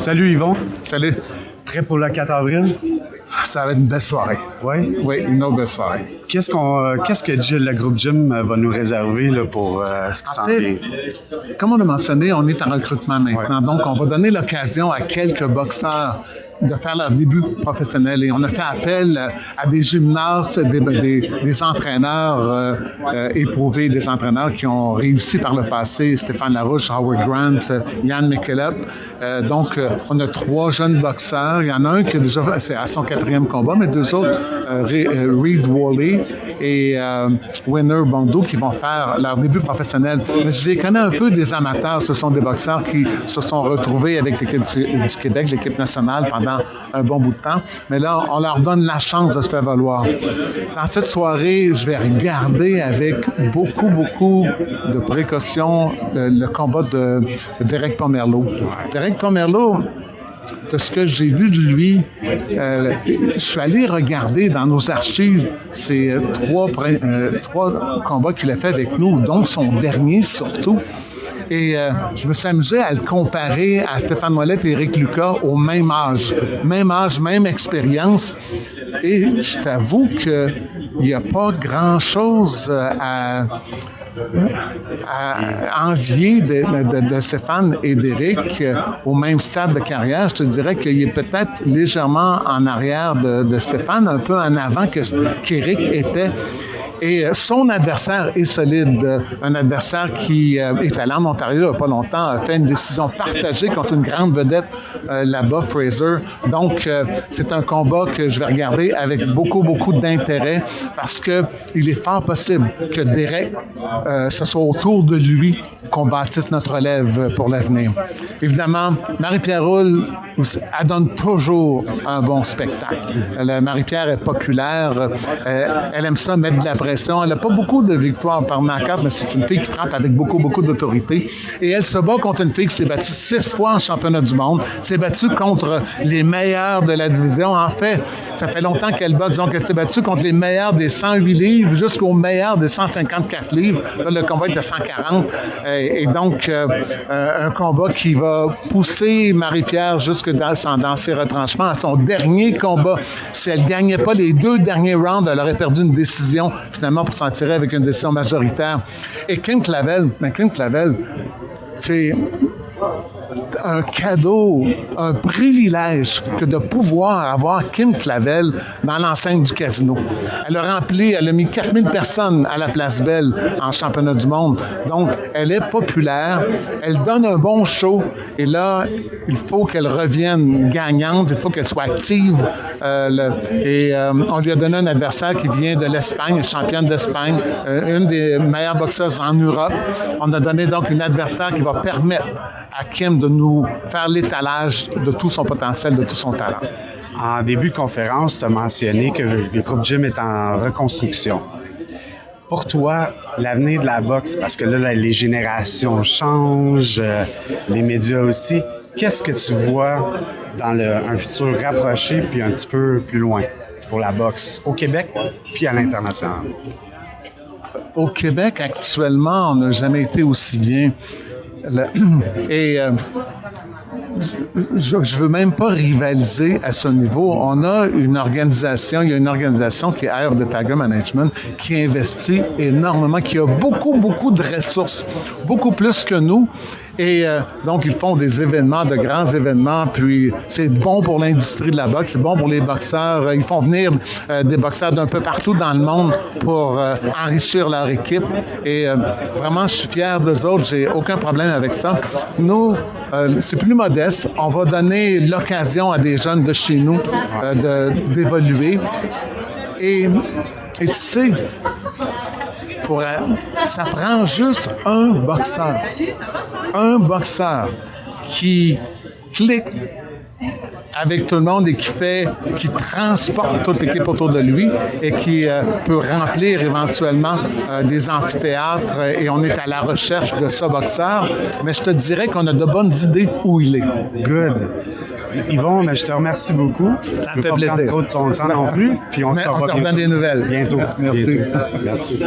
Salut Yvon, Salut, prêt pour le 4 avril? ça va être une belle soirée. Oui. Oui, une autre belle soirée. Qu'est-ce que le groupe Gym va nous réserver là, pour ce qui s'en vient? Comme on a mentionné, on est en recrutement maintenant. Donc, on va donner l'occasion à quelques boxeurs de faire leur début professionnel. Et on a fait appel à des gymnastes, des entraîneurs éprouvés, des entraîneurs qui ont réussi par le passé, Stéphane Larouche, Howard Grant, Yann McKillop. Donc, on a 3 jeunes boxeurs. Il y en a un qui est déjà c'est à son 4e combat, mais 2 autres, Reed Worley et Winner Bondo, qui vont faire leur début professionnel. Mais je les connais un peu des amateurs. Ce sont des boxeurs qui se sont retrouvés avec l'équipe du Québec, l'équipe nationale, pendant un bon bout de temps. Mais là, on leur donne la chance de se faire valoir. Dans cette soirée, je vais regarder avec beaucoup de précautions le combat de Derek Pomerleau. Derek Pomerleau, de ce que j'ai vu de lui, je suis allé regarder dans nos archives ces 3 combats qu'il a fait avec nous, dont son dernier surtout. Et je me suis amusé à le comparer à Stéphane Ouellet et Éric Lucas au même âge. Même âge, même expérience. Et je t'avoue qu'il n'y a pas grand-chose à envier de Stéphane et d'Éric au même stade de carrière. Je te dirais qu'il est peut-être légèrement en arrière de Stéphane, un peu en avant qu'Éric était. Et son adversaire est solide. Un adversaire qui est allé en Ontario il n'y a pas longtemps, a fait une décision partagée contre une grande vedette là-bas, Fraser. Donc, c'est un combat que je vais regarder avec beaucoup d'intérêt parce qu'il est fort possible que Derek, ce soit autour de lui qu'on bâtisse notre relève pour l'avenir. Évidemment, Marie-Pierre Roule, elle donne toujours un bon spectacle. Marie-Pierre est populaire. Elle aime ça mettre de la pression. Elle n'a pas beaucoup de victoires par knockout, mais c'est une fille qui frappe avec beaucoup d'autorité. Et elle se bat contre une fille qui s'est battue 6 fois en championnat du monde, s'est battue contre les meilleurs de la division. En fait, ça fait longtemps qu'elle boxe, donc elle s'est battue contre les meilleurs des 108 livres jusqu'aux meilleurs des 154 livres. Là, le combat est de 140. Et donc, un combat qui va pousser Marie-Pierre jusque dans ses retranchements à son dernier combat. Si elle ne gagnait pas les 2 derniers rounds, elle aurait perdu une décision, finalement, pour s'en tirer avec une décision majoritaire. Et Kim Clavel, c'est un cadeau, un privilège que de pouvoir avoir Kim Clavel dans l'enceinte du casino. Elle a mis 4000 personnes à la Place Belle en championnat du monde. Donc, elle est populaire, elle donne un bon show et là, il faut qu'elle revienne gagnante, il faut qu'elle soit active. On lui a donné un adversaire qui vient de l'Espagne, championne d'Espagne, une des meilleures boxeuses en Europe. On a donné donc une adversaire qui va permettre à Kim de nous faire l'étalage de tout son potentiel, de tout son talent. En début de conférence, tu as mentionné que le groupe Gym est en reconstruction. Pour toi, l'avenir de la boxe, parce que là, les générations changent, les médias aussi, qu'est-ce que tu vois dans un futur rapproché puis un petit peu plus loin pour la boxe au Québec puis à l'international? Au Québec, actuellement, on n'a jamais été aussi bien. Je ne veux même pas rivaliser à ce niveau. On a il y a une organisation qui est Air de Tiger Management, qui investit énormément, qui a beaucoup de ressources, beaucoup plus que nous. Et donc, ils font des événements, de grands événements, puis c'est bon pour l'industrie de la boxe, c'est bon pour les boxeurs. Ils font venir des boxeurs d'un peu partout dans le monde pour enrichir leur équipe. Et vraiment, je suis fier d'eux autres, j'ai aucun problème avec ça. Nous, c'est plus modeste. On va donner l'occasion à des jeunes de chez nous d'évoluer. Et tu sais, ça prend juste un boxeur qui clique avec tout le monde et qui transporte toute l'équipe autour de lui et qui peut remplir éventuellement des amphithéâtres et on est à la recherche de ce boxeur. Mais je te dirais qu'on a de bonnes idées où il est. Good. Yvon, mais je te remercie beaucoup. Ça me fait plaisir. Pas prendre trop de ton temps non plus. Puis on se redonne des nouvelles. Bientôt. Merci. Bientôt. Merci.